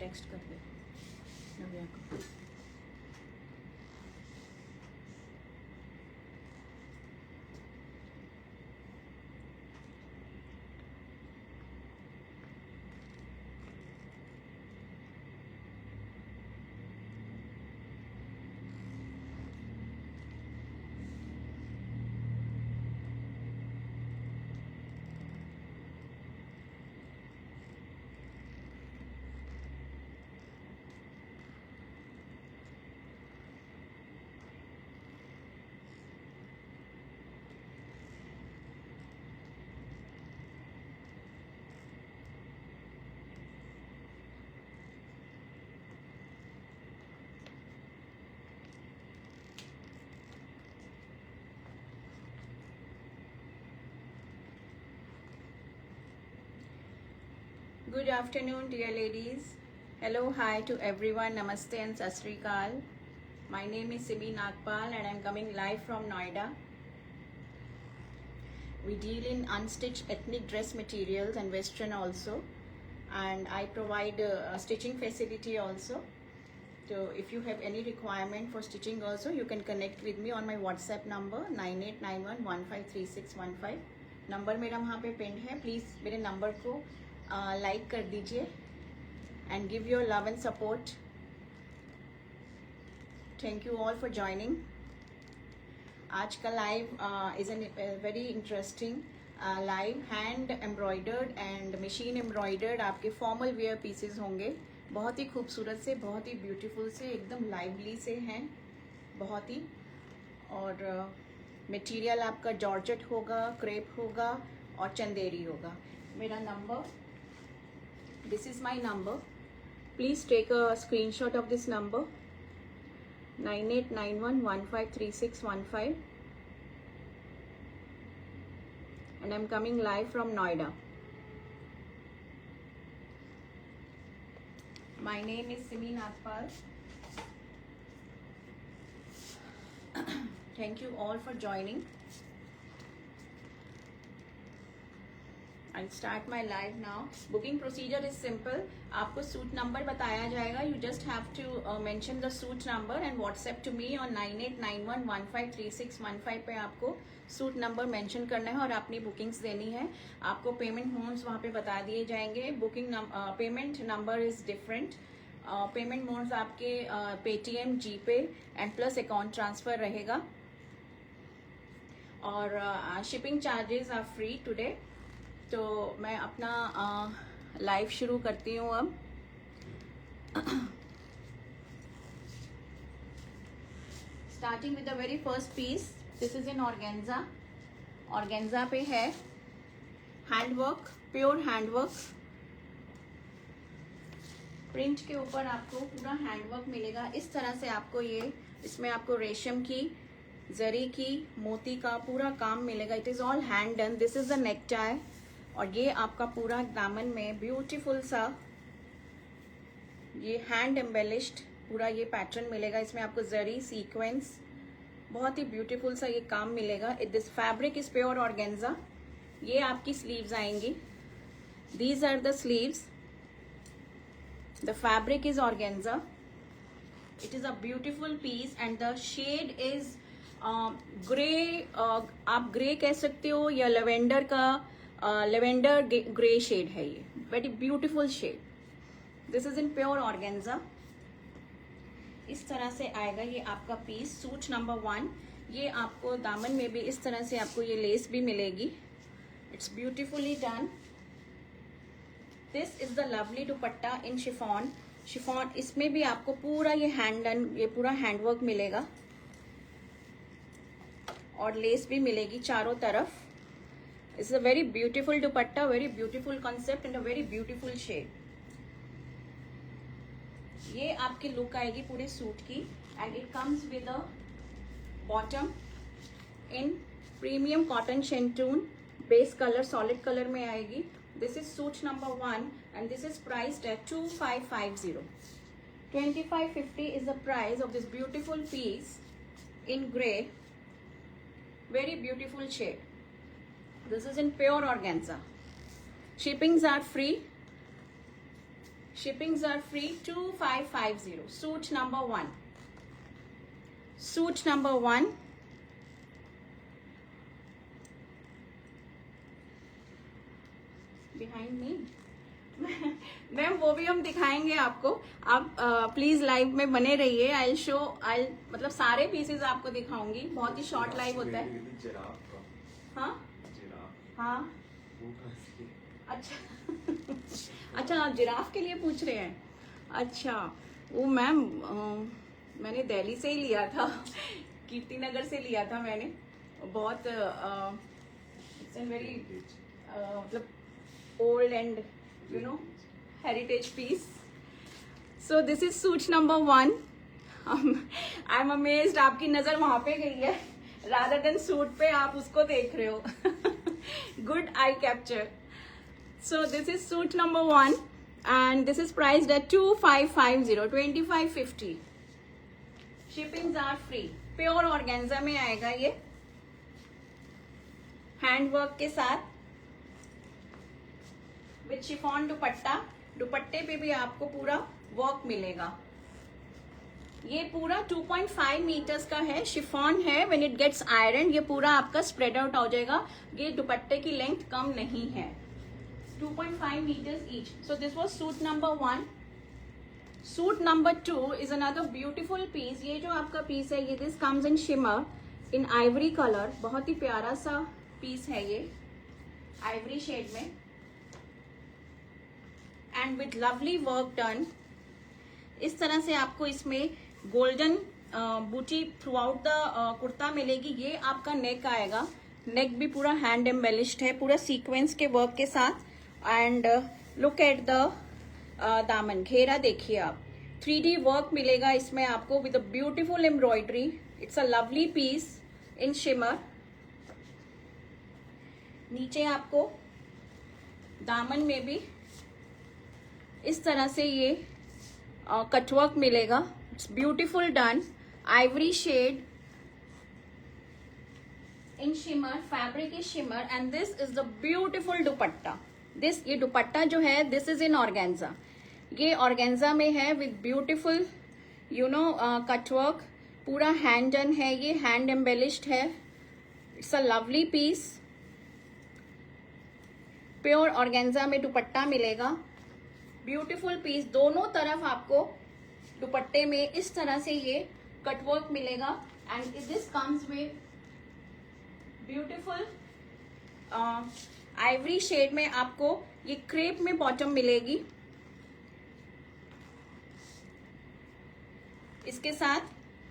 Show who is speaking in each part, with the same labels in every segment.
Speaker 1: Text कर दे नव्या को। Good afternoon, dear ladies. Hello, hi to everyone. Namaste and Sat Sri Akal. My name is Simi Nagpal and I'm coming live from Noida. We deal in unstitched ethnic dress materials and western also. And I provide stitching facility also. So if you have any requirement for stitching also, you can connect with me on my WhatsApp number 9891153615. Number मेरा वहाँ पे pin है. Please मेरे number को like कर दीजिए and give your love and support. Thank you all for joining. आज का live is a very interesting live. Hand embroidered and machine embroidered आपके फॉर्मल वेयर पीसेस होंगे. बहुत ही खूबसूरत से, बहुत ही ब्यूटीफुल से, एकदम लाइवली से हैं बहुत ही. और मटेरियल आपका जॉर्जेट होगा, क्रेप होगा और चंदेरी होगा. मेरा number, this is my number. Please take a screenshot of this number 9891153615 and I'm coming live from Noida. My name is Simi Nagpal. Thank you all for joining. I'll start my live now. Booking procedure is simple. आपको suit number बताया जाएगा. You just have to mention the suit number and WhatsApp to me on 9891153615 पे आपको suit number mention करना है और अपनी bookings देनी है. आपको पेमेंट मोड्स वहाँ पे बता दिए जाएंगे. Booking payment number is different. Payment modes आपके Paytm, GPay and plus account transfer रहेगा. और shipping charges are free today. तो मैं अपना लाइव शुरू करती हूँ अब. Starting with the very first piece. This is in organza. Organza पे है हैंडवर्क, प्योर हैंडवर्क. प्रिंट के ऊपर आपको पूरा हैंडवर्क मिलेगा. इस तरह से आपको ये, इसमें आपको रेशम की, जरी की, मोती का पूरा काम मिलेगा. It is all hand done. This is the neck tie. और ये आपका पूरा दामन में ब्यूटीफुल सा ये हैंड एम्बेलिश्ड पूरा ये पैटर्न मिलेगा. इसमें आपको जरी, सीक्वेंस, बहुत ही ब्यूटीफुल सा ये काम मिलेगा. This fabric is pure organza. ये आपकी स्लीव्स आएंगी. These are the sleeves. The fabric is organza. It is a beautiful piece and the shade is grey. आप ग्रे कह सकते हो या लेवेंडर का, लेवेंडर ग्रे शेड है. ये very beautiful shade. This is in pure organza. इस तरह से आएगा ये आपका पीस. Suit number 1. ये आपको दामन में भी इस तरह से आपको ये लेस भी मिलेगी. It's beautifully done. This is the lovely dupatta in chiffon. Chiffon इसमें भी आपको पूरा ये हैंड डन, ये पूरा हैंडवर्क मिलेगा और लेस भी मिलेगी चारों तरफ. It's a very beautiful dupatta, very beautiful concept and a very beautiful shade. ये आपकी लुक आएगी पूरे सूट की. And it comes with a bottom in premium cotton शेंटून. Base colour solid colour में आएगी. This is suit number 1 and this is priced eight 2550. 2550 is the price of this beautiful piece in grey. Very beautiful shade. This is in pure organza. Shippings are free. Shippings are free. 2550. Suit number 1. Suit number 1. Behind me. Ma'am वो भी हम दिखाएंगे आपको. आप please live में बने रहिए. आई मतलब सारे पीसेस आपको दिखाऊंगी. बहुत ही शॉर्ट लाइव होता है. हाँ हाँ अच्छा अच्छा जिराफ के लिए पूछ रहे हैं. अच्छा वो मैम मैंने दिल्ली से ही लिया था. कीर्ति नगर से लिया था मैंने. बहुत इट्स एन वेरी मतलब old and you know heritage piece. So this is suit number 1. I'm amazed आपकी नजर वहां पे गई है rather than सूट पे आप उसको देख रहे हो. Good eye capture. So this is suit number 1 and this is priced at 2550. 2550. Shippings are free. Pure organza में आएगा ये हैंड वर्क के साथ विथ शिफॉन दुपट्टा. दुपट्टे पे भी आपको पूरा वर्क मिलेगा. ये पूरा 2.5 मीटर्स का है. शिफॉन है. व्हेन इट गेट्स आयरन ये पूरा आपका स्प्रेड आउट हो जाएगा. ये दुपट्टे की लेंथ कम नहीं है. 2.5 metres each. So this was suit number 1. Suit number 2 is another beautiful piece. ये जो आपका पीस है ये this comes in shimmer in ivory colour. बहुत ही प्यारा सा पीस है ये आइवरी शेड में and with lovely work done. इस तरह से आपको इसमें गोल्डन बूटी थ्रू आउट द कुर्ता मिलेगी. ये आपका नेक आएगा. नेक भी पूरा हैंड एम्बेलिश्ड है पूरा सीक्वेंस के वर्क के साथ. एंड लुक एट द दामन. घेरा देखिए आप. 3D वर्क मिलेगा इसमें आपको with a beautiful embroidery. It's a lovely piece in shimmer. नीचे आपको दामन में भी इस तरह से ये कटवर्क मिलेगा. It's beautiful done. Ivory shade in shimmer. Fabric is shimmer and this is the beautiful dupatta. ये दुपट्टा जो है दिस इज इन ऑर्गेन्जा. ये ऑर्गेन्जा में है with beautiful you know cutwork. पूरा हैंड डन है. ये हैंड एम्बेलिश्ड है. It's a lovely piece. Pure organza में दुपट्टा मिलेगा. Beautiful piece. दोनों तरफ आपको दुपट्टे में इस तरह से ये कटवर्क मिलेगा and this comes with beautiful ivory shade में आपको ये क्रेप में बॉटम मिलेगी इसके साथ.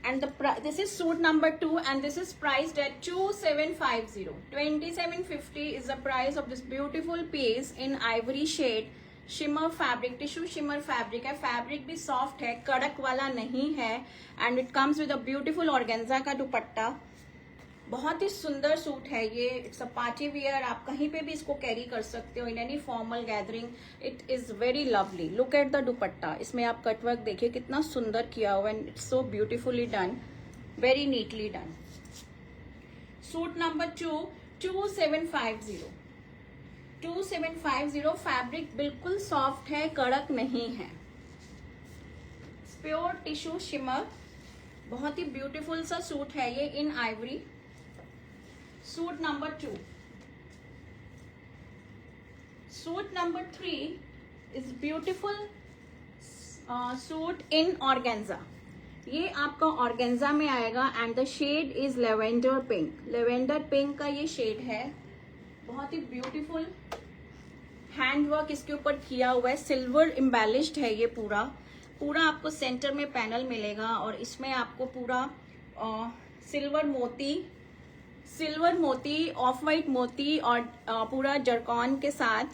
Speaker 1: And this is suit number 2 and this is priced at 2750. 2750 is the price of this beautiful piece in ivory shade. Shimmer fabric. Tissue shimmer fabric है. Fabric भी soft है. कड़क वाला नहीं है. And it comes with a beautiful organza का दुपट्टा. बहुत ही सुंदर सूट है ये. It's a party wear. आप कहीं पे भी इसको कैरी कर सकते हो in any formal gathering. It is very lovely. Look at the दुपट्टा. इसमें आप कटवर्क देखिए कितना सुंदर किया हुआ and it's so beautifully done. Very neatly done. Suit number 2 2750. 2750. Fabric बिल्कुल सॉफ्ट है. कड़क नहीं है. Pure tissue shimmer. बहुत ही ब्यूटीफुल सा सूट है ये in ivory. Suit number 2. Suit number 3 is beautiful suit in organza. ये आपका ऑर्गेन्जा में आएगा and the shade is lavender pink. Lavender pink का ये शेड है. बहुत ही ब्यूटीफुल हैंड वर्क इसके ऊपर किया हुआ है. सिल्वर एम्बेलिश्ड है ये पूरा. पूरा आपको सेंटर में पैनल मिलेगा और इसमें आपको पूरा सिल्वर मोती ऑफ वाइट मोती और पूरा जरकॉन के साथ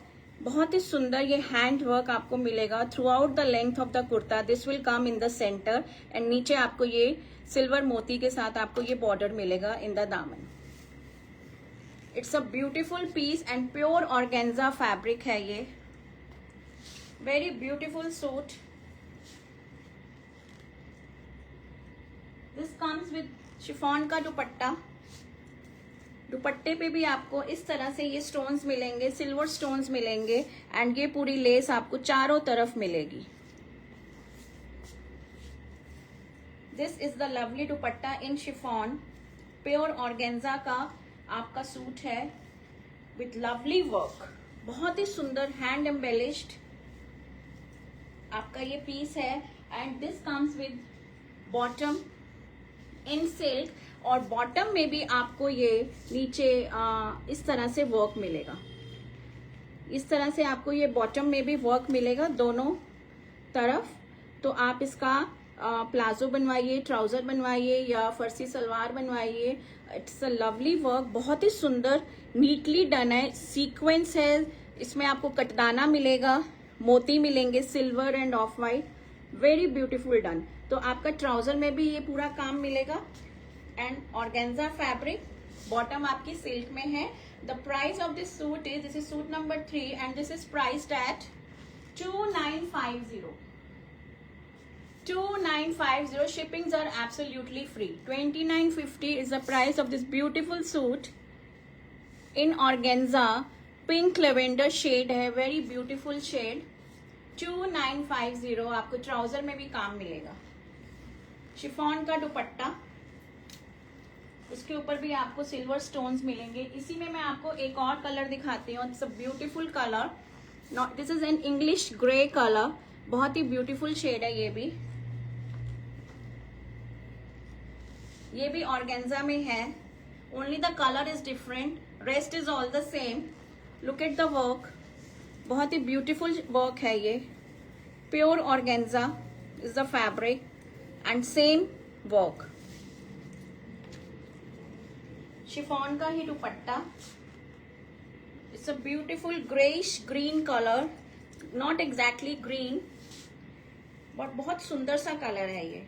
Speaker 1: बहुत ही सुंदर ये हैंड वर्क आपको मिलेगा through out the length of the kurta. This will come in the centre and नीचे आपको ये सिल्वर मोती के साथ आपको ये बॉर्डर मिलेगा इन द दामन. It's a beautiful piece and pure organza fabric है ये. Very beautiful suit. This comes with chiffon का दुपट्टा. दुपट्टे पे भी आपको इस तरह से ये स्टोन्स मिलेंगे, सिल्वर स्टोन्स मिलेंगे एंड ये पूरी लेस आपको चारों तरफ मिलेगी। This is the lovely dupatta in chiffon, pure organza का आपका सूट है विथ लवली वर्क, बहुत ही सुंदर हैंड एम्बेलिश्ड आपका ये पीस है। And this comes with bottom in silk, और बॉटम में भी आपको ये नीचे इस तरह से वर्क मिलेगा। इस तरह से आपको ये बॉटम में भी वर्क मिलेगा दोनों तरफ। तो आप इसका प्लाजो बनवाइए, ट्राउजर बनवाइए या फर्सी सलवार बनवाइए। इट्स अ लवली वर्क, बहुत ही सुंदर नीटली डन है। सीक्वेंस है, इसमें आपको कटदाना मिलेगा, मोती मिलेंगे silver end of white, very beautiful done. तो आपका ट्राउजर में भी ये पूरा काम मिलेगा एंड ऑर्गेन्जा फैब्रिक, बॉटम आपकी सिल्क में है। The price of this suit is, this is suit number 3 and this is priced eight 2950। 2950, shippings are absolutely free. 2950 is the price of this beautiful suit in organza, pink lavender shade है, very beautiful shade। 2950 आपको trouser में भी काम मिलेगा। Chiffon का दुपट्टा, उसके ऊपर भी आपको सिल्वर स्टोन्स मिलेंगे। इसी में मैं आपको एक और कलर दिखाती हूँ, it's a beautiful colour, this is an English grey colour, बहुत ही ब्यूटीफुल शेड है। ये भी ऑर्गेन्जा में है, only the colour is different, rest is all the same. Look at the work, बहुत ही ब्यूटीफुल वर्क है ये। Pure organza is the fabric and same work. Chiffon का ही दुपट्टा, it's a beautiful greyish green colour, not exactly green but बहुत सुंदर सा कलर है ये,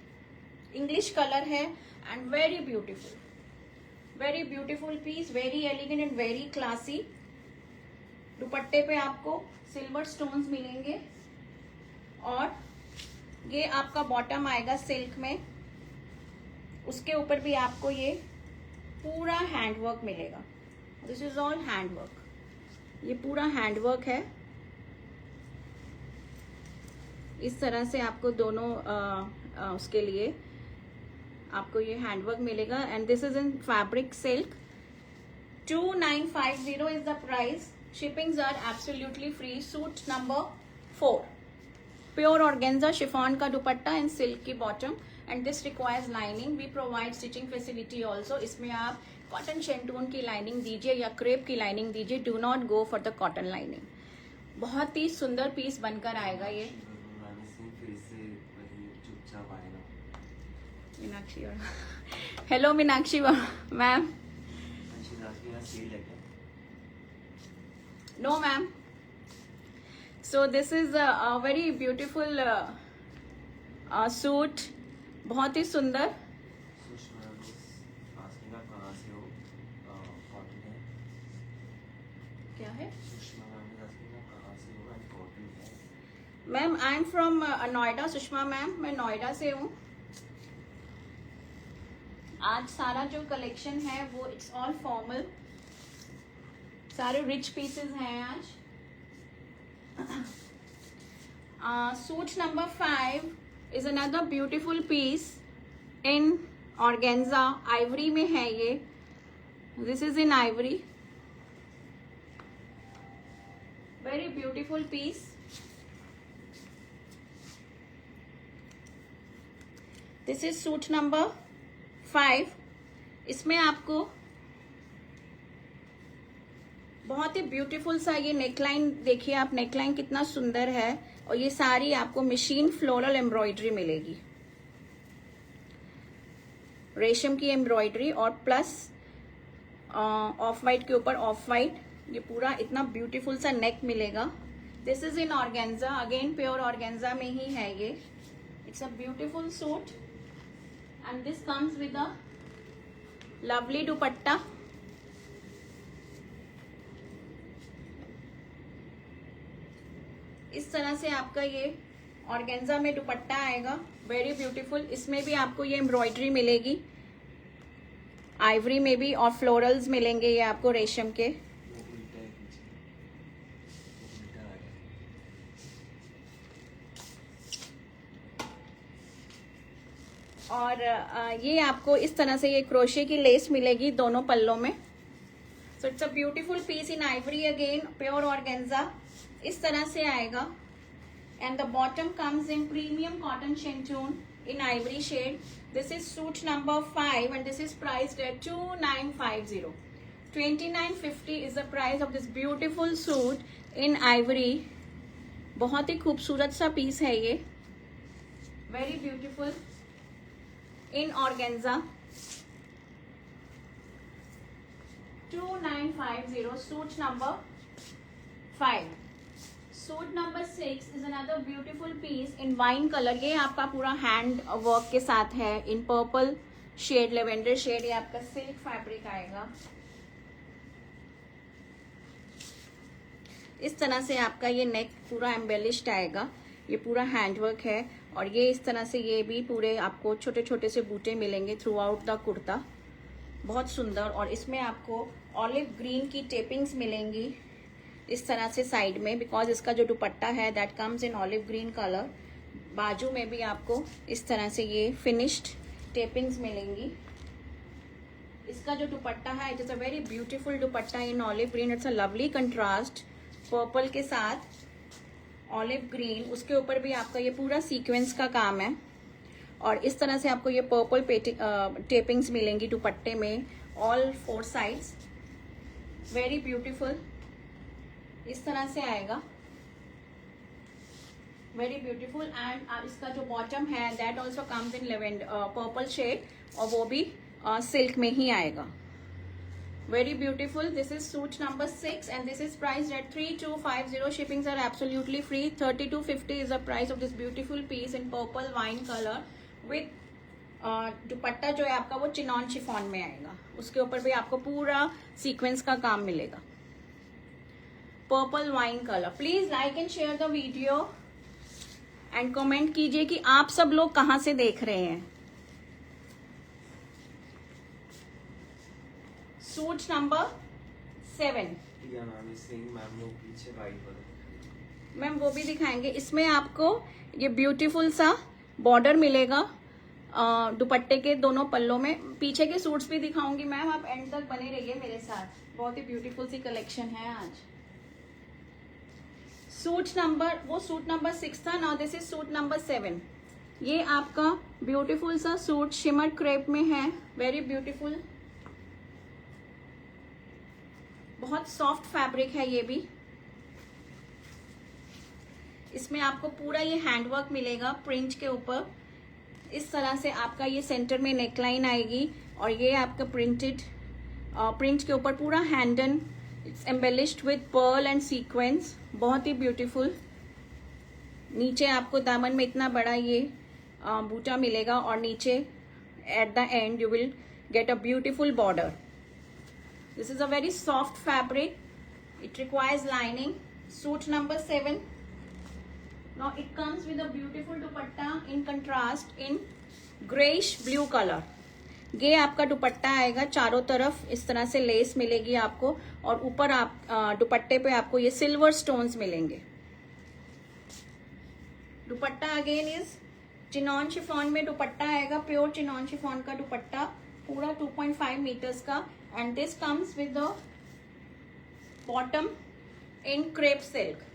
Speaker 1: इंग्लिश कलर है and very beautiful piece, very elegant and very classy. दुपट्टे पे आपको सिल्वर स्टोन्स मिलेंगे और ये आपका बॉटम आएगा सिल्क में, उसके ऊपर भी आपको ये पूरा हैंडवर्क मिलेगा। दिस इज ऑल हैंडवर्क, ये पूरा हैंडवर्क है। इस तरह से आपको दोनों उसके लिए आपको ये हैंडवर्क मिलेगा and this is in fabric silk. 2950 is the price, shippings are absolutely free. Suit number 4, pure organza chiffon का दुपट्टा एंड सिल्क की bottom and this requires lining, we provide stitching facility also. इसमें आप cotton शेंटून की lining दीजिए या crepe की lining दीजिए, do not go for the cotton lining. बहुत ही सुंदर पीस बनकर आएगा ये। Meenakshi, hello Meenakshi ma'am. No ma'am. So this is a very beautiful suit, बहुत ही सुंदर। क्या है ma'am? I am from Noida. Sushma ma'am, मैं नोएडा से हूँ। आज सारा जो कलेक्शन है वो इट्स ऑल फॉर्मल, सारे रिच पीसेस हैं आज। Suit number 5 is another beautiful piece in organza, ivory में है ये। This is in ivory, very beautiful piece. This is suit number 5। इसमें आपको बहुत ही ब्यूटीफुल सा ये नेकलाइन, देखिए आप नेकलाइन कितना सुंदर है, और ये सारी आपको मशीन फ्लोरल एम्ब्रॉयडरी मिलेगी, रेशम की एम्ब्रॉयडरी और प्लस ऑफ वाइट के ऊपर ऑफ वाइट, ये पूरा इतना ब्यूटीफुल सा नेक मिलेगा। This is in organza, again pure organza में ही है ये। It's a beautiful suit and this comes with a lovely dupatta। इस तरह से आपका ये ऑर्गेन्जा में दुपट्टा आएगा, वेरी ब्यूटीफुल। इसमें भी आपको ये एम्ब्रॉयडरी मिलेगी, आइवरी में भी और फ्लोरल्स मिलेंगे ये आपको रेशम के। और ये आपको इस तरह से ये क्रोशे की लेस मिलेगी दोनों पल्लों में। So it's a beautiful piece in ivory again, pure organza इस तरह से आएगा। And the bottom comes in premium cotton shantung in ivory shade. This is suit number 5 and this is priced at 2950. 2950 is the price of this beautiful suit in ivory. बहुत ही खूबसूरत सा piece है ये, very beautiful in organza. 2950 suit number 5. Suit number 6 is another beautiful piece in wine colour. ये आपका पूरा hand work के साथ है in purple shade, lavender shade. ये आपका सिल्क फैब्रिक आएगा। इस तरह से आपका ये नेक पूरा एम्बेलिश्ड आएगा। ये पूरा हैंड वर्क है और ये इस तरह से ये भी पूरे आपको छोटे छोटे से बूटे मिलेंगे थ्रू आउट द कुर्ता, बहुत सुंदर। और इसमें आपको ऑलिव ग्रीन की टेपिंग्स मिलेंगी इस तरह से साइड में, बिकॉज इसका जो दुपट्टा है that comes in olive green colour. बाजू में भी आपको इस तरह से ये फिनिश्ड टेपिंग्स मिलेंगी। इसका जो दुपट्टा है it is a very beautiful dupatta in olive green. It's a lovely contrast purple के साथ ऑलिव ग्रीन, उसके ऊपर भी आपका ये पूरा सीक्वेंस का काम है। और इस तरह से आपको ये पर्पल टेपिंग्स मिलेंगी दुपट्टे में, ऑल 4 साइड्स, वेरी ब्यूटीफुल। इस तरह से आएगा, वेरी ब्यूटीफुल। एंड इसका जो बॉटम है that also comes in lavender purple shade और वो भी सिल्क में ही आएगा, very beautiful. This is suit number 6 and this is priced at 3250. Shippings are absolutely free. 3250 is the price of this beautiful piece in purple wine colour with dupatta जो है आपका वो चिनॉन शिफॉन में आएगा। उसके ऊपर भी आपको पूरा सीक्वेंस का काम मिलेगा, purple wine colour. Please like and share the video and comment कीजिए कि आप सब लोग कहां से देख रहे हैं। सूट नंबर 7 मैम वो भी दिखाएंगे। इसमें आपको ये ब्यूटीफुल सा बॉर्डर मिलेगा दुपट्टे के दोनों पल्लों में। पीछे के सूट्स भी दिखाऊंगी मैम, आप एंड तक बने रहिए मेरे साथ। बहुत ही ब्यूटीफुल सी कलेक्शन है आज। सूट नंबर 6 था, now this is suit number 7। ये आपका ब्यूटीफुल सा सूट शिमर क्रेप में है, वेरी ब्यूटीफुल, बहुत सॉफ्ट फैब्रिक है ये भी। इसमें आपको पूरा ये हैंडवर्क मिलेगा प्रिंट के ऊपर। इस तरह से आपका ये सेंटर में नेकलाइन आएगी और ये आपका प्रिंट के ऊपर पूरा hand done, it's embellished with pearl and sequence, बहुत ही ब्यूटीफुल। नीचे आपको दामन में इतना बड़ा ये बूटा मिलेगा और नीचे at the end you will get a beautiful border. This is a very soft fabric, it requires lining. Suit number 7। Now it comes with a beautiful dupatta in contrast in grayish blue color. ये आपका दुपट्टा आएगा, चारों तरफ इस तरह से less मिलेगी आपको और ऊपर आप दुपट्टे पे आपको ये सिल्वर स्टोन्स मिलेंगे। दुपट्टा अगेन इज चिनॉन शिफॉन में दुपट्टा आएगा, प्योर चिनॉन शिफॉन का दुपट्टा, पूरा 2.5 मीटर्स का। And this comes with the bottom in crepe silk.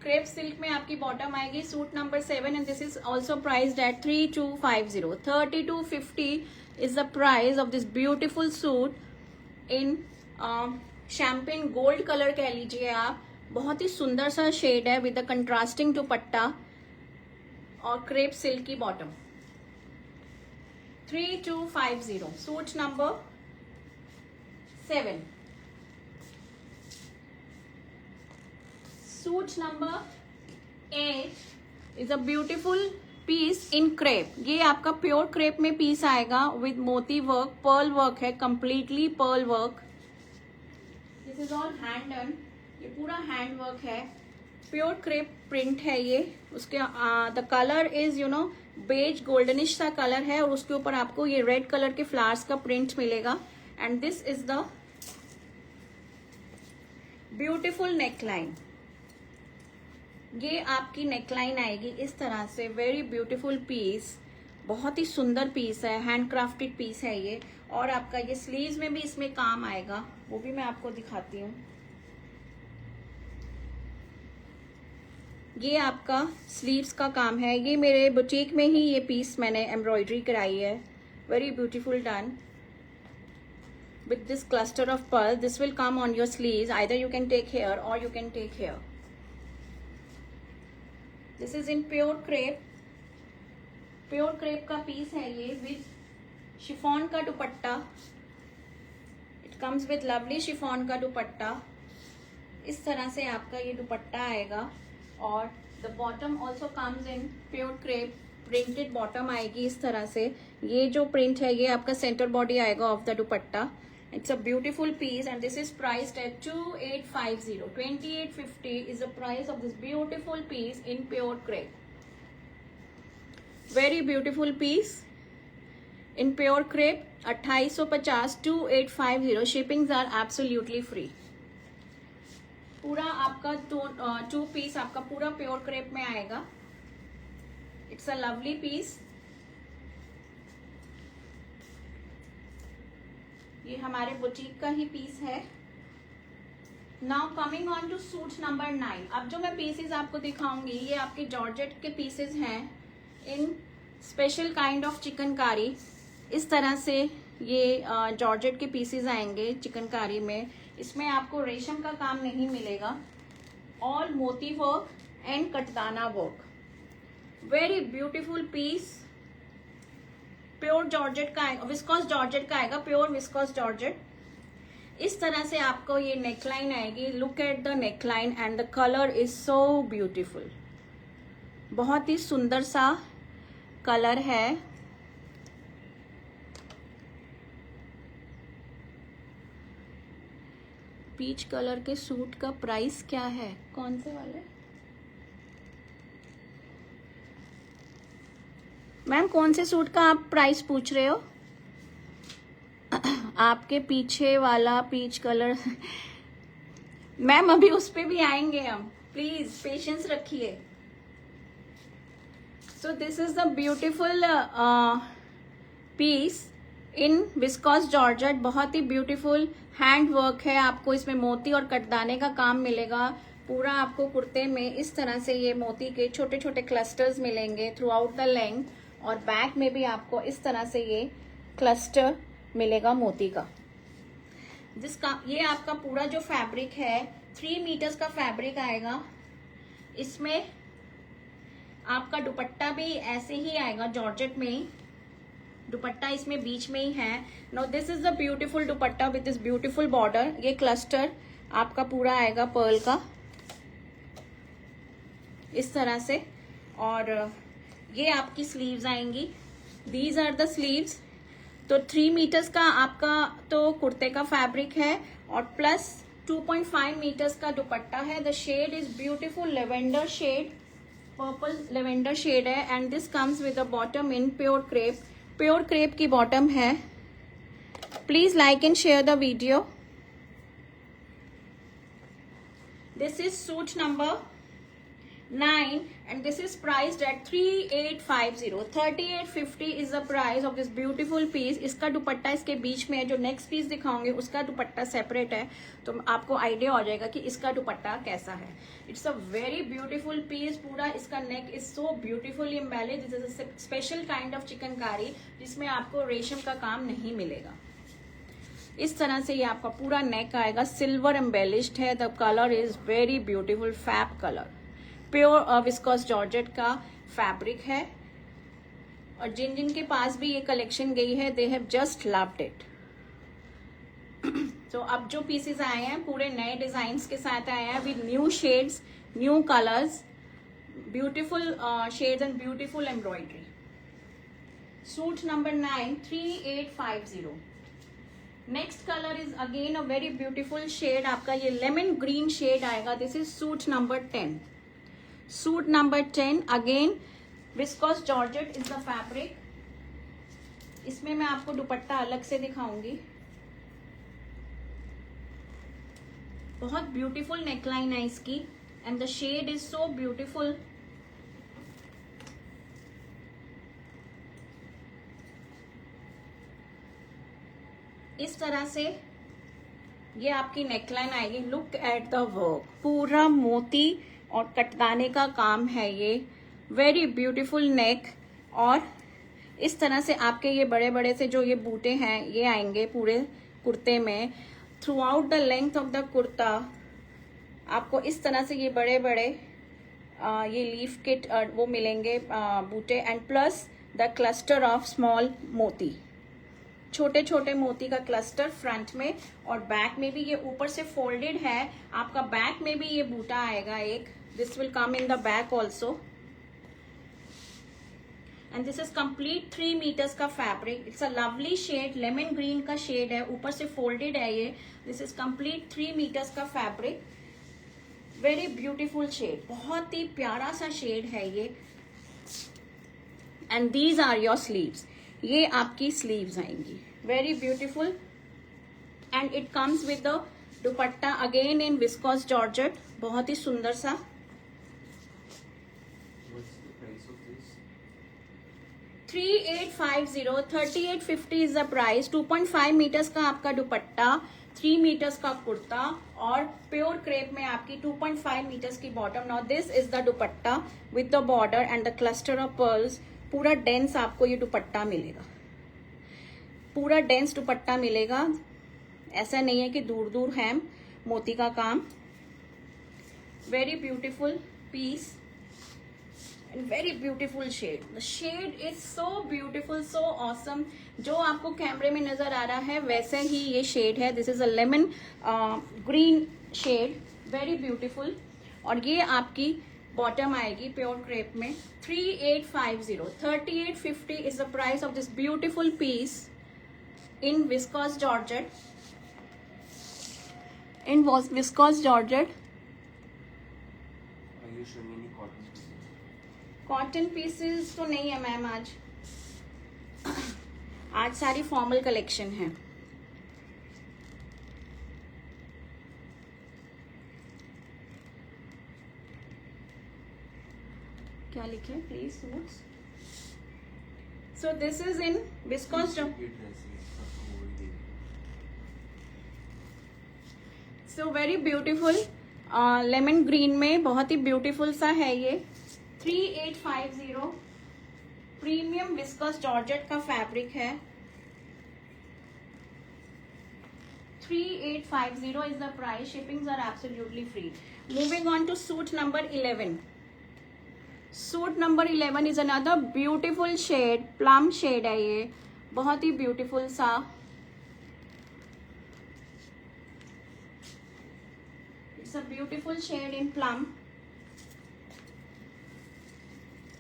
Speaker 1: Crepe silk में आपकी बॉटम आएगी। Suit number 7 and this is also priced at 3250. 3250 is the price of this beautiful suit in champagne gold colour कह लीजिए आप। बहुत ही सुंदर सा शेड है विद द कंट्रास्टिंग दुपट्टा और क्रेप सिल्क की bottom. 3250 suit number 7। Suit number 8 is a beautiful piece in crepe. ये आपका प्योर क्रेप में पीस आएगा विद मोती वर्क, पर्ल वर्क है, completely pearl work. This is all hand done, ये पूरा हैंड वर्क है, प्योर क्रेप प्रिंट है ये। उसके the colour is you know beige goldenish सा कलर है और उसके ऊपर आपको ये रेड कलर के फ्लावर्स का प्रिंट मिलेगा। And this is the beautiful neckline. ये आपकी नेकलाइन आएगी इस तरह से, वेरी ब्यूटीफुल पीस, बहुत ही सुंदर पीस है, हैंडक्राफ्टेड पीस है ये। और आपका ये स्लीव्स में भी इसमें काम आएगा, वो भी मैं आपको दिखाती हूँ। ये आपका स्लीव्स का काम है। ये मेरे बुटीक में ही ये पीस मैंने एम्ब्रॉयडरी कराई है, very beautiful done with this cluster of pearl. This will come on your sleeves, either you can take here or you can take here. This is in pure crepe का piece है ये, with chiffon का दुपट्टा। It comes with lovely chiffon का दुपट्टा। इस तरह से आपका ये दुपट्टा आएगा। और the bottom also comes in pure crepe, printed bottom आएगी इस तरह से। ये जो प्रिंट है ये आपका सेंटर बॉडी आएगा of the dupatta. It's a beautiful piece and this is priced at 2850. 2850 is the price of this beautiful piece in pure crepe. Very beautiful piece in pure crepe. 2850, 2850. Shippings are absolutely free. पूरा आपका to piece आपका पूरा pure crepe में आएगा। It's a lovely piece. ये हमारे boutique का ही पीस है। Now coming on to suit number 9। अब जो मैं पीसेस आपको दिखाऊंगी ये आपके जॉर्जेट के पीसेस हैं इन स्पेशल काइंड ऑफ चिकनकारी। इस तरह से ये जॉर्जेट के पीसेस आएंगे चिकनकारी में। इसमें आपको रेशम का काम नहीं मिलेगा, ऑल मोती वर्क एंड कटदाना work. Very beautiful piece, pure georgette का आएगा, विस्कोस जॉर्जेट का आएगा, प्योर विस्कोस जॉर्जेट। इस तरह से आपको ये नेकलाइन आएगी। Look at the neckline and the colour is so beautiful, बहुत ही सुंदर सा कलर है। पीच कलर के सूट का प्राइस क्या है? कौन से वाले मैम, कौन से सूट का आप प्राइस पूछ रहे हो? आपके पीछे वाला पीच कलर मैम अभी उस पे भी आएंगे हम, प्लीज पेशेंस रखिए। So this is the beautiful piece in viscose georgette. बहुत ही ब्यूटीफुल हैंड वर्क है। आपको इसमें मोती और कटदाने का काम मिलेगा। पूरा आपको कुर्ते में इस तरह से ये मोती के छोटे छोटे क्लस्टर्स मिलेंगे थ्रू आउट द लेंथ, और बैक में भी आपको इस तरह से ये क्लस्टर मिलेगा मोती का। जिसका ये आपका पूरा जो फैब्रिक है 3 मीटर्स का फैब्रिक आएगा। इसमें आपका दुपट्टा भी ऐसे ही आएगा, जॉर्जेट में ही दुपट्टा इसमें बीच में ही है। Now this is the beautiful dupatta with this beautiful border. ये क्लस्टर आपका पूरा आएगा पर्ल का इस तरह से। और ये आपकी स्लीव्स आएंगी, दीज आर द स्लीव्स। तो 3 मीटर्स का आपका तो कुर्ते का फैब्रिक है और प्लस 2.5 मीटर्स का दुपट्टा है। The shade is beautiful lavender shade, purple lavender shade है। And this comes with the bottom in pure crepe. Pure crepe की बॉटम है। Please like and share the video. This is suit number 9 and this is priced at 3850. 3850 is the price of this beautiful piece. इसका दुपट्टा इसके बीच में है। जो next piece दिखाऊंगे उसका दुपट्टा separate है, तो आपको आइडिया हो जाएगा कि इसका दुपट्टा कैसा है। It's a very beautiful piece. पूरा इसका neck is so beautifully embellished. This is a special kind of chikankari जिसमें आपको रेशम का काम नहीं मिलेगा। इस तरह से ये आपका पूरा नेक आएगा, सिल्वर एम्बेलिश्ड है। The colour is very beautiful, fab colour. Pure viscose georgette का फैब्रिक है। और जिन जिन के पास भी ये कलेक्शन गई है they have just loved it. तो अब जो पीसेस आए हैं पूरे नए डिजाइन्स के साथ आए हैं with new shades, new colours, beautiful shades and beautiful embroidery. Suit number 9 3850। Next colour is again a very beautiful shade. आपका ये लेमन ग्रीन शेड आएगा। This is suit number 10। Suit number 10, again viscose georgette is the fabric. इसमें मैं आपको दुपट्टा अलग से दिखाऊंगी। बहुत ब्यूटीफुल नेकलाइन है इसकी and the shade is so beautiful. इस तरह से ये आपकी नेकलाइन आएगी। लुक एट द वर्क, पूरा मोती और कटदाने का काम है ये। वेरी ब्यूटीफुल नेक, और इस तरह से आपके ये बड़े बड़े से जो ये बूटे हैं ये आएंगे पूरे कुर्ते में। Through out the length of the kurta आपको इस तरह से ये बड़े बड़े ये लीफ किट वो मिलेंगे बूटे, and plus the cluster of small मोती, छोटे छोटे मोती का क्लस्टर फ्रंट में, और बैक में भी ये ऊपर से फोल्डेड है। आपका बैक में भी ये बूटा आएगा एक। This will come in the back also, and this is complete 3 metres का fabric. It's a lovely shade, lemon green का शेड है, ऊपर से फोल्डेड है ये। दिस इज कंप्लीट 3 मीटर्स का फैब्रिक। वेरी ब्यूटीफुल शेड, बहुत ही प्यारा सा शेड है ये। And these are your sleeves, ये आपकी स्लीव्स आएंगी। Very beautiful, and it comes with the दुपट्टा अगेन इन विस्कोस जॉर्जेट, बहुत ही सुंदर सा।
Speaker 2: What's the price of this?
Speaker 1: 3850, 3850 is the price. 2.5 metres का आपका दुपट्टा, 3 मीटर्स का कुर्ता, और प्योर क्रेप में आपकी 2.5 मीटर्स की bottom. Now this is the dupatta with the border and the cluster of pearls. पूरा डेंस आपको ये दुपट्टा मिलेगा, पूरा डेंस दुपट्टा मिलेगा। ऐसा नहीं है कि दूर दूर है मोती का काम। Very beautiful piece and very beautiful shade. The shade is so beautiful, so awesome. जो आपको कैमरे में नजर आ रहा है वैसे ही ये शेड है। This is a lemon green shade, very beautiful. और ये आपकी बॉटम आएगी प्योर क्रेप में। 3850, 3850 is the price of this beautiful piece in viscose georgette. In viscose georgette.
Speaker 2: Are you showing any cotton pieces?
Speaker 1: Cotton pieces तो नहीं है ma'am आज सारी फॉर्मल कलेक्शन है। क्या लिखे please suits. So this is in viscose. So very beautiful, lemon green में बहुत ही ब्यूटीफुल सा है ये। 3850 प्रीमियम विस्कोस जॉर्जेट का फैब्रिक है। 3850 is the price. Shippings are absolutely free. Moving on to suit number 11। Suit number 11 is another beautiful shade, plum shade है ये, बहुत ही ब्यूटीफुल सा। It's a beautiful shade in plum.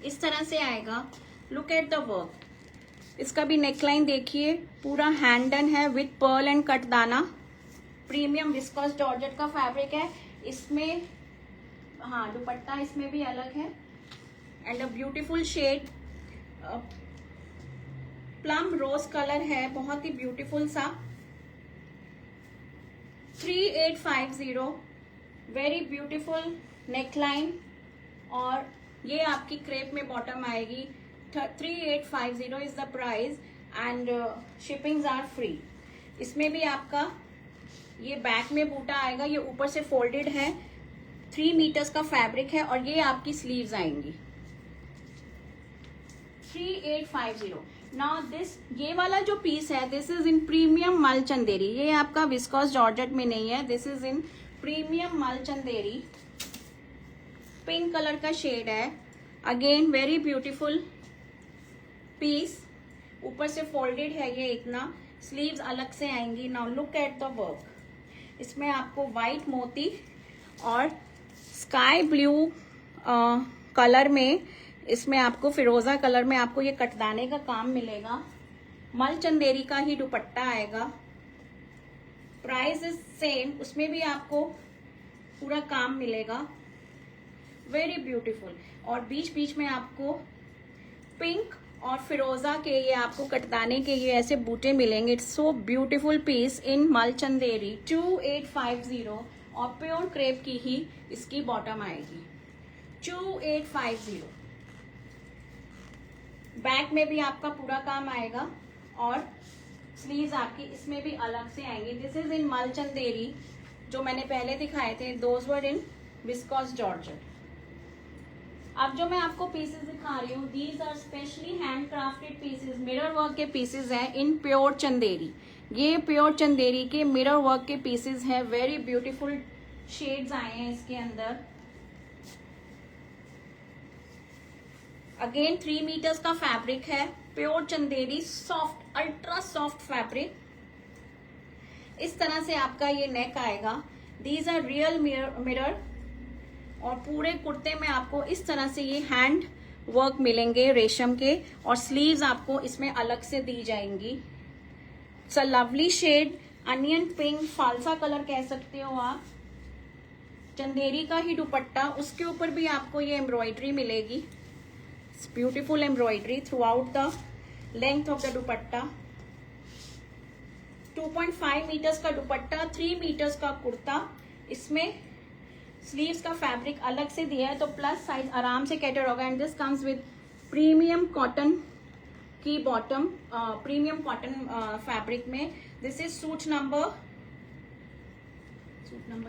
Speaker 1: इस तरह से आएगा। Look at the work. इसका भी नेकलाइन देखिए, पूरा हैंड डन है विथ पर्ल एंड कटदाना। प्रीमियम विस्कोस जॉर्जेट का फैब्रिक है। इसमें हाँ दुपट्टा इसमें भी अलग है, and a beautiful shade plum rose colour है, बहुत ही ब्यूटीफुल सा। 3850 वेरी ब्यूटीफुल नेकलाइन, और ये आपकी क्रेप में बॉटम आएगी। 3850 is the price, and shippings are free. इसमें भी आपका ये बैक में बूटा आएगा, ये ऊपर से फोल्डेड है। 3 मीटर्स का फैब्रिक है, और ये आपकी स्लीव्स आएंगी। 3850। नाउ दिस ये वाला जो पीस है, दिस इज इन प्रीमियम मल चंदेरी। ये आपका विस्कोस जॉर्जेट में नहीं है, दिस इज इन प्रीमियम मल चंदेरी। पिंक कलर का शेड है। अगेन वेरी ब्यूटीफुल पीस, ऊपर से फोल्डेड है ये इतना। स्लीव्स अलग से आएंगी। Now look at the work. इसमें आपको व्हाइट मोती और स्काई ब्लू कलर में, इसमें आपको फिरोजा कलर में आपको ये कटदाने का काम मिलेगा। मल चंदेरी का ही दुपट्टा आएगा। प्राइस इज सेम, उसमें भी आपको पूरा काम मिलेगा। Very beautiful. और बीच बीच में आपको पिंक और फिरोजा के ये आपको कटदाने के ये ऐसे बूटे मिलेंगे। इट्स सो ब्यूटीफुल पीस इन मल चंदेरी 2850 और प्योर क्रेप की ही इसकी बॉटम आएगी 2850। बैक में भी आपका पूरा काम आएगा और स्लीव्स आपकी इसमें भी अलग से आएंगे। दिस इज इन मल चंदेरी। जो मैंने पहले दिखाए थे those were in viscose georgette. अब जो मैं आपको पीसेस दिखा रही हूँ these are specially hand crafted pieces, mirror work के पीसेस हैं इन प्योर चंदेरी। ये प्योर चंदेरी के मिरर वर्क के पीसेस हैं। वेरी ब्यूटीफुल शेड्स आए हैं इसके अंदर। अगेन 3 मीटर्स का फैब्रिक है, pure Chanderi, soft, ultra soft fabric. इस तरह से आपका ये नेक आएगा। दीज आर रियल मिरर और पूरे कुर्ते में आपको इस तरह से ये हैंड वर्क मिलेंगे रेशम के और स्लीव्स आपको इसमें अलग से दी जाएंगी। It's a lovely shade, onion pink, फालसा कलर कह सकते हो आप। चंदेरी का ही दुपट्टा, उसके ऊपर भी आपको ये एम्ब्रॉयडरी मिलेगी। It's beautiful embroidery throughout the length of the dupatta. 2.5 metres का दुपट्टा, 3 मीटर्स का कुर्ता। इसमें स्लीव्स का फैब्रिक अलग से दिया है तो प्लस साइज आराम से कैटर होगा। And this comes with premium cotton की बॉटम, प्रीमियम कॉटन फैब्रिक में। दिस इज सूट नंबर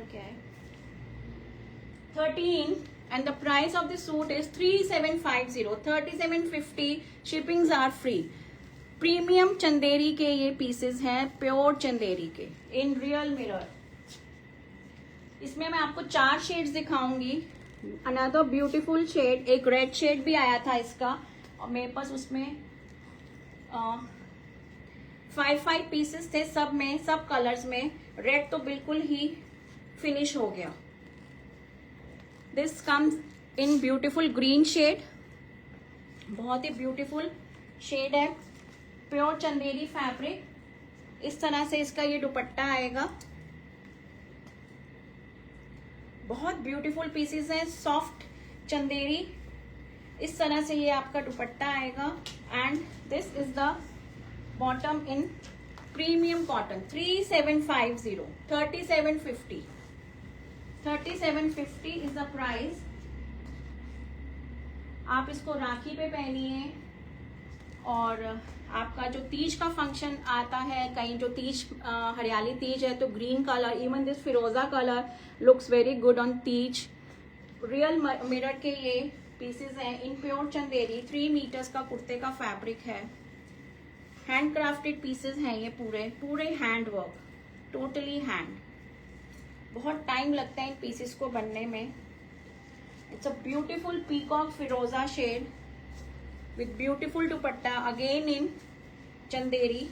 Speaker 1: क्या है 13 and the price of the suit is 3750, 3750, shippings are free। Premium Chanderi के ये पीसेस हैं, प्योर चंदेरी के इन रियल मिरर। इसमें मैं आपको 4 शेड्स दिखाऊंगी। अनदर ब्यूटीफुल शेड, एक रेड शेड भी आया था इसका और मेरे पास उसमें 5 पीसेस थे, सब में, सब कलर्स में। रेड तो बिल्कुल ही फिनिश हो गया। This comes in beautiful green shade, बहुत ही ब्यूटीफुल शेड है, प्योर चंदेरी फैब्रिक। इस तरह से इसका ये दुपट्टा आएगा। बहुत ब्यूटीफुल पीसेस हैं, सॉफ्ट चंदेरी। इस तरह से ये आपका दुपट्टा आएगा। And this is the bottom in premium cotton 3750, 3750, 3750 is the price. आप इसको राखी पे पहनिए और आपका जो तीज का फंक्शन आता है, कहीं जो तीज हरियाली तीज है तो ग्रीन कलर, इवन दिस फिरोजा colour looks very good on Teej. Real mirror के ये पीसेस हैं इन प्योर चंदेरी। 3 मीटर्स का कुर्ते का फैब्रिक है। हैंड क्राफ्टेड पीसेस हैं ये पूरे हैंड वर्क, टोटली हैंड। बहुत टाइम लगता है इन पीसेस को बनने में। इट्स अ ब्यूटीफुल पीकॉक फिरोजा shade with beautiful dupatta, again in Chanderi.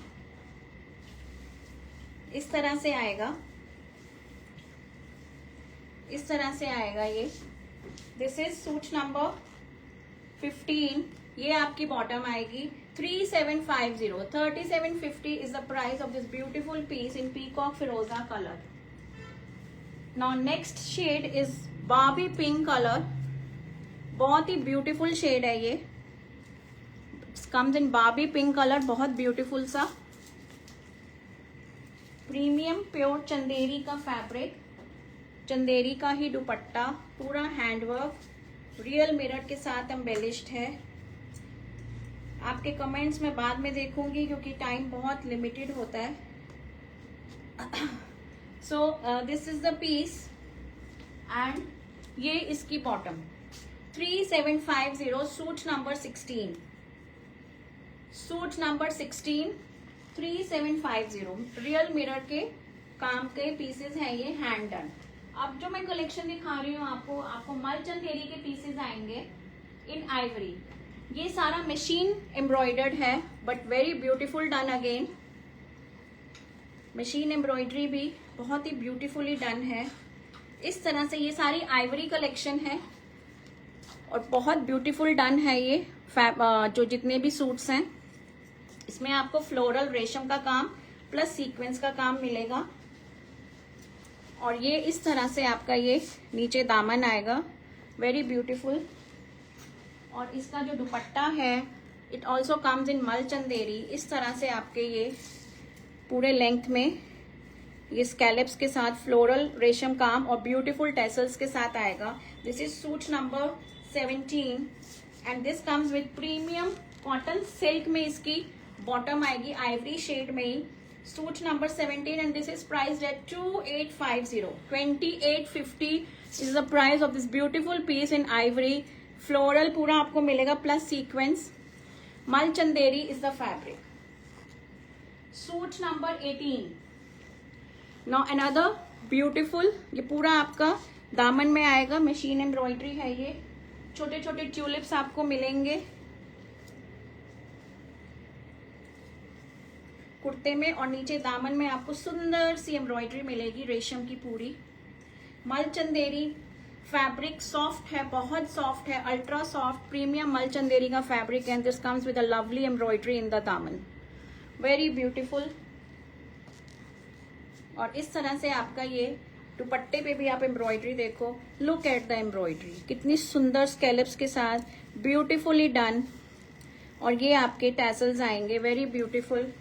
Speaker 1: इस तरह से आएगा, इस तरह से आएगा ये। This is suit number 15। ये आपकी बॉटम आएगी 3750, 3750 is the price of this beautiful piece in peacock फिरोजा colour. Now next shade is Barbie pink colour. बहुत ही ब्यूटीफुल शेड है ये। Comes in Barbie pink colour, बहुत ब्यूटीफुल सा प्रीमियम प्योर चंदेरी का फैब्रिक, चंदेरी का ही दुपट्टा, पूरा हैंडवर्क, रियल मिरर के साथ एम्बेलिश्ड है। आपके कमेंट्स में बाद में देखूंगी क्योंकि टाइम बहुत लिमिटेड होता है। So this is the piece and ये इसकी bottom 3750, suit number 16, suit number 16, 3750। Real mirror के काम के पीसेस हैं ये, हैंड डन। अब जो मैं कलेक्शन दिखा रही हूँ आपको मल चंदेरी के पीसेस आएंगे इन आइवरी। ये सारा मशीन एम्ब्रॉयडर्ड है but very beautiful done again. Machine embroidery भी बहुत ही ब्यूटीफुली डन है। इस तरह से ये सारी आइवरी कलेक्शन है और बहुत ब्यूटीफुल डन है ये जो जितने भी सूट्स हैं। इसमें आपको फ्लोरल रेशम का काम प्लस सीक्वेंस का काम मिलेगा और ये इस तरह से आपका ये नीचे दामन आएगा। Very beautiful. और इसका जो दुपट्टा है इट ऑल्सो कम्स इन मल चंदेरी। इस तरह से आपके ये पूरे लेंथ में ये स्कैलप्स के साथ फ्लोरल रेशम काम और ब्यूटीफुल टेसल्स के साथ आएगा। This is suit number 17 and this comes with premium cotton silk में इसकी बॉटम आएगी आइवरी शेड में ही। Suit number 17 and this is priced at 2850 2850 is the price of this beautiful piece in ivory. Floral पूरा आपको मिलेगा plus sequence. Mul Chanderi is the fabric. Suit number 18 now another beautiful, ये पूरा आपका दामन में आएगा, मशीन एम्ब्रॉयडरी है ये। छोटे छोटे ट्यूलिप्स आपको मिलेंगे कुर्ते में और नीचे दामन में आपको सुंदर सी एम्ब्रॉयडरी मिलेगी रेशम की पूरी। मल चंदेरी फैब्रिक सॉफ्ट है, बहुत सॉफ्ट है, अल्ट्रा सॉफ्ट प्रीमियम मल चंदेरी का fabric and this comes with a lovely embroidery in the दामन, वेरी ब्यूटीफुल। और इस तरह से आपका ये दुपट्टे पे भी आप एम्ब्रॉयडरी देखो, लुक एट द एम्ब्रॉयडरी, कितनी सुंदर स्कैलप्स के साथ ब्यूटीफुली डन। और ये आपके टैसल्स आएंगे, वेरी ब्यूटीफुल।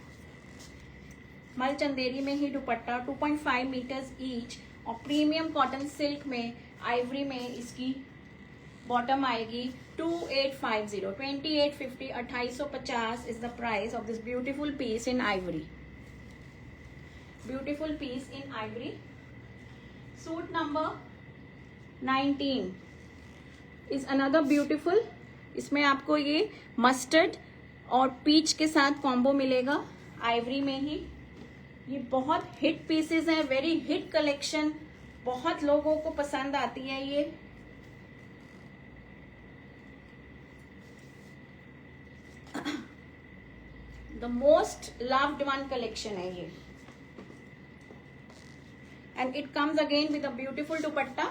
Speaker 1: मल चंदेरी में ही दुपट्टा 2.5 मीटर्स ईच और प्रीमियम कॉटन सिल्क में आइवरी में इसकी बॉटम आएगी 2850 2850 2850 is the price of this beautiful piece in ivory, beautiful piece in ivory. Suit number 19 is another beautiful. इसमें आपको ये मस्टर्ड और पीच के साथ कॉम्बो मिलेगा आइवरी में ही। ये बहुत हिट पीसेस हैं, वेरी हिट कलेक्शन, बहुत लोगों को पसंद आती है ये। The most loved one collection है ये and it comes again with a beautiful दुपट्टा।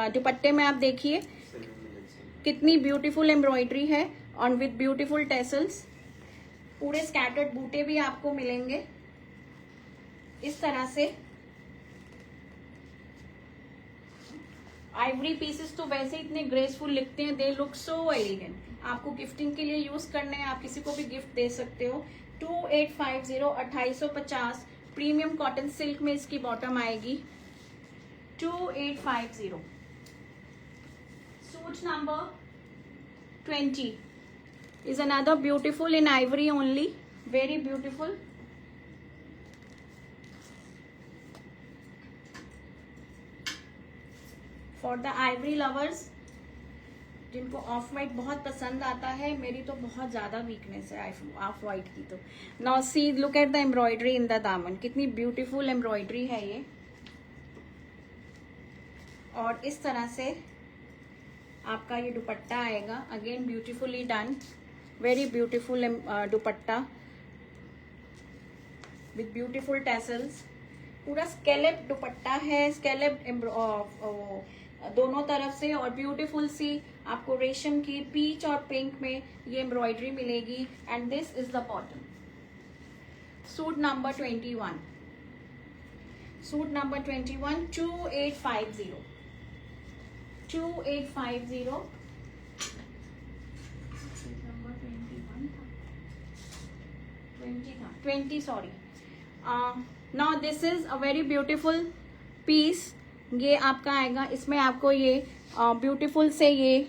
Speaker 1: दुपट्टे में आप देखिए कितनी ब्यूटीफुल एम्ब्रॉयडरी है और विद ब्यूटीफुल टेसल्स। पूरे स्कैटर्ड बूटे भी आपको मिलेंगे इस तरह से। आइवरी पीसेस तो वैसे इतने ग्रेसफुल लिखते हैं, दे लुक सो एलिगेंट। आपको गिफ्टिंग के लिए यूज करने हैं, आप किसी को भी गिफ्ट दे सकते हो। 2850 2850 प्रीमियम कॉटन सिल्क में इसकी बॉटम आएगी 2850। Suit number 20 is another beautiful in ivory only, very beautiful। For the Ivory lovers जिनको ऑफ वाइट बहुत पसंद आता है, मेरी तो बहुत ज्यादा वीकनेस है ऑफ वाइट की। तो now see look at the embroidery in the दामन, कितनी ब्यूटीफुल एम्ब्रॉयडरी है ये। और इस तरह से आपका ये दुपट्टा आएगा, again beautifully done, very beautiful dupatta with beautiful tassels. पूरा स्केलेप दुपट्टा है, स्केलेप दोनों तरफ से और ब्यूटीफुल सी आपको रेशम की पीच और पिंक में ये एम्ब्रॉयडरी मिलेगी and this is the bottom. Suit number 21, suit number 21 2850 2850 number 20 sorry. Now this is a very beautiful piece. ये आपका आएगा, इसमें आपको ये ब्यूटीफुल से ये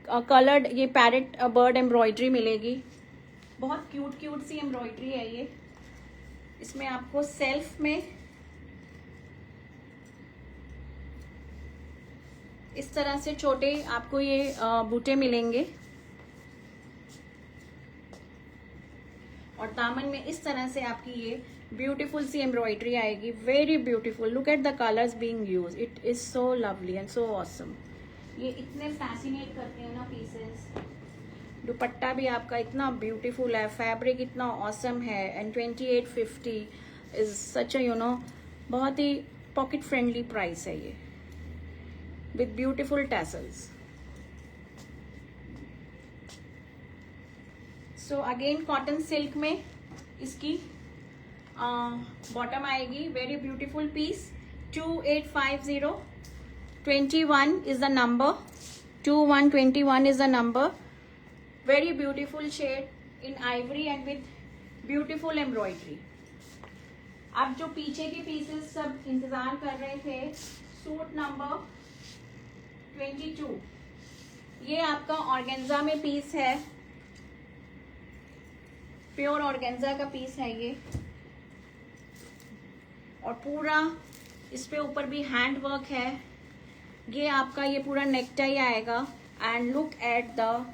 Speaker 1: कलर्ड ये पैरेट बर्ड एम्ब्रॉयडरी मिलेगी, बहुत क्यूट क्यूट सी एम्ब्रॉयडरी है ये। इसमें आपको सेल्फ में इस तरह से छोटे आपको ये बूटे मिलेंगे और दामन में इस तरह से आपकी ये ब्यूटीफुल सी एम्ब्रॉयडरी आएगी, very beautiful. Look at the colours being used, it is so lovely and so awesome. ये इतने फैसिनेट करते हैं ना पीसेस। दुपट्टा भी आपका इतना ब्यूटीफुल है, फैब्रिक इतना ऑसम है एंड 2850 इज सच अ बहुत ही पॉकेट फ्रेंडली प्राइस है ये with beautiful tassels. So again cotton silk में इसकी बॉटम आएगी, very beautiful piece 2850 21 is the number. 2121 is the number. Very beautiful shade in ivory and with beautiful embroidery. अब जो पीछे के पीसेस सब इंतजार कर रहे थे, सूट नंबर 22, ये आपका ऑर्गेन्जा में पीस है, प्योर ऑर्गेन्जा का पीस है ये, और पूरा इस पे ऊपर भी हैंड वर्क है। ये आपका ये पूरा नेकटाई आएगा and look at the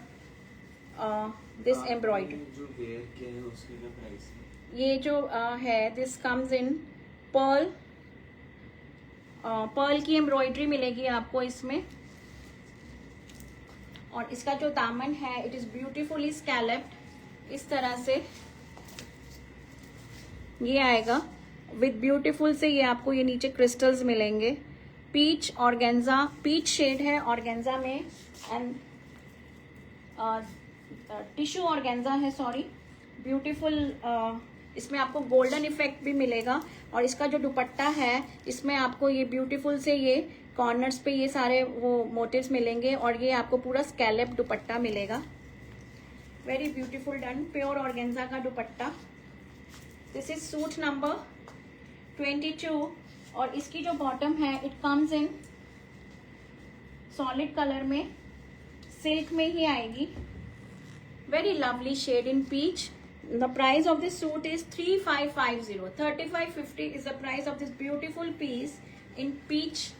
Speaker 1: this embroidery.
Speaker 2: जो वेयर किया है उसके क्या प्राइस है?
Speaker 1: ये जो है this comes in pearl, pearl की एम्ब्रॉयडरी मिलेगी आपको इसमें, और इसका जो दामन है इट इज ब्यूटीफुली स्कैलप्ड, इस तरह से ये आएगा विद ब्यूटीफुल से। ये आपको ये नीचे क्रिस्टल्स मिलेंगे। पीच ऑर्गेन्जा, पीच शेड है ऑर्गेन्जा में, एंड टिश्यू ऑर्गेन्जा है, सॉरी, ब्यूटीफुल। इसमें आपको गोल्डन इफेक्ट भी मिलेगा, और इसका जो दुपट्टा है इसमें आपको ये ब्यूटीफुल से ये कॉर्नर्स पे ये सारे वो मोटिव्स मिलेंगे, और ये आपको पूरा स्कैलप दुपट्टा मिलेगा। Very beautiful done, pure organza का dupatta. This is suit number 22, और इसकी जो बॉटम है it comes in solid colour में, सिल्क में ही आएगी। Very lovely shade in peach. The price of this suit is 3550, 3550 is the price of this beautiful piece in peach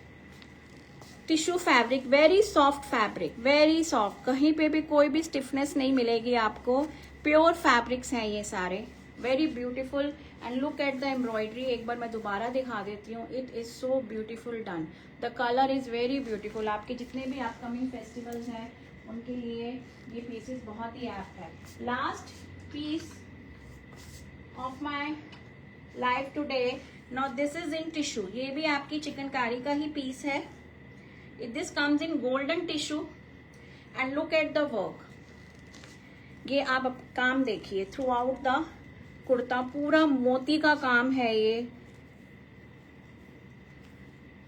Speaker 1: tissue fabric. Very soft fabric, very soft, कहीं पे भी कोई भी stiffness नहीं मिलेगी आपको। प्योर फैब्रिक्स हैं ये सारे, very beautiful. And look at the embroidery, एक बार मैं दोबारा दिखा देती हूँ। It is so beautiful done, the colour is very beautiful. आपके जितने भी अपकमिंग फेस्टिवल्स हैं उनके लिए ये पीसेस बहुत ही एप्ट है। Last piece of my life today, now this is in tissue. ये भी आपकी चिकनकारी का ही पीस है। This comes in golden tissue and look at the work. ये आप काम देखिए थ्रू आउट द कुर्ता, पूरा मोती का काम है ये,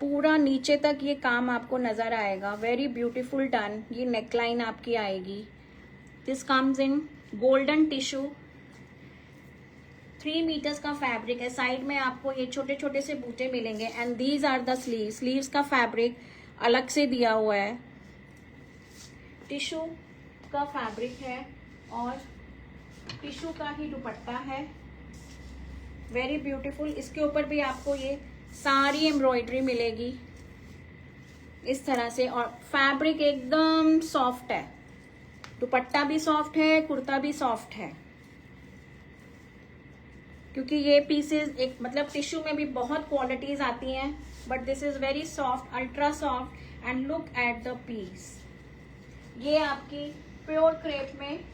Speaker 1: पूरा नीचे तक ये काम आपको नजर आएगा। Very beautiful done. ये नेकलाइन आपकी आएगी। This comes in golden tissue, 3 metres का फैब्रिक है। साइड में आपको ये छोटे छोटे से बूटे मिलेंगे, and these are the sleeve. Sleeves का फैब्रिक अलग से दिया हुआ है, टिश्यू का फैब्रिक है, और टिश्यू का ही दुपट्टा है। Very beautiful. इसके ऊपर भी आपको ये सारी एम्ब्रॉयडरी मिलेगी इस तरह से, और फैब्रिक एकदम सॉफ्ट है। दुपट्टा भी सॉफ्ट है, कुर्ता भी सॉफ्ट है, क्योंकि ये पीसेस एक मतलब टिश्यू में भी बहुत क्वालिटीज आती हैं, but this is very soft, ultra soft. And look at the piece. ये आपकी प्योर क्रेप में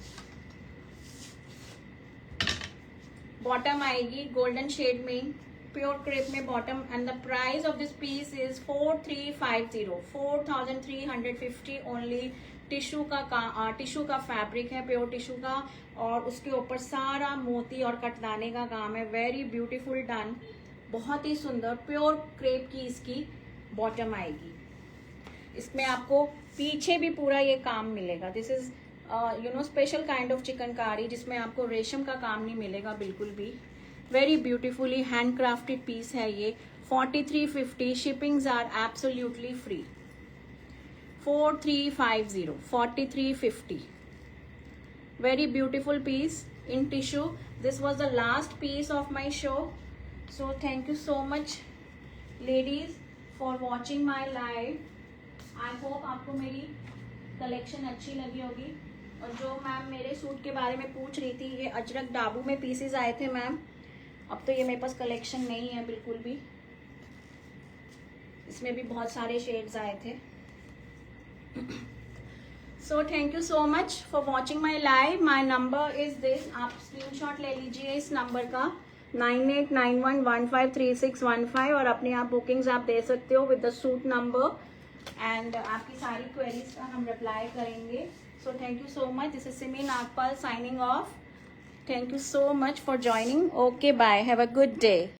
Speaker 1: बॉटम आएगी, गोल्डन शेड में, प्योर क्रेप में bottom, and the price of this piece is 4350, 4350 only. Tissue का फैब्रिक है, प्योर टिश्यू का, और उसके ऊपर सारा मोती और कटदाने का काम है। वेरी ब्यूटीफुल डन, बहुत ही सुंदर। प्योर क्रेप की इसकी बॉटम आएगी। इसमें आपको पीछे भी पूरा ये काम मिलेगा। This is special kind of chikankari, जिसमें आपको रेशम का काम नहीं मिलेगा बिल्कुल भी। Very beautifully hand crafted piece है ये। 4350, shippings are absolutely free. 4350, 4350, very beautiful piece in tissue. This was the last piece of my show, so thank you so much ladies for watching my live. I hope आपको मेरी collection अच्छी लगी होगी। और जो ma'am मेरे suit के बारे में पूछ रही थी, ये अजरक डाबू में पीसेस आए थे मैम, अब तो ये मेरे पास कलेक्शन नहीं है बिल्कुल भी। इसमें भी बहुत सारे शेड्स आए थे। So thank you so much for watching my live. My number is this, आप स्क्रीनशॉट ले लीजिए इस नंबर का 9891153615, और अपने आप बुकिंग्स आप दे सकते हो with the suit number, and आपकी सारी क्वेरीज का हम रिप्लाई करेंगे। So thank you so much. This is Simi Nagpal signing off. Thank you so much for joining. Okay, bye. Have a good day.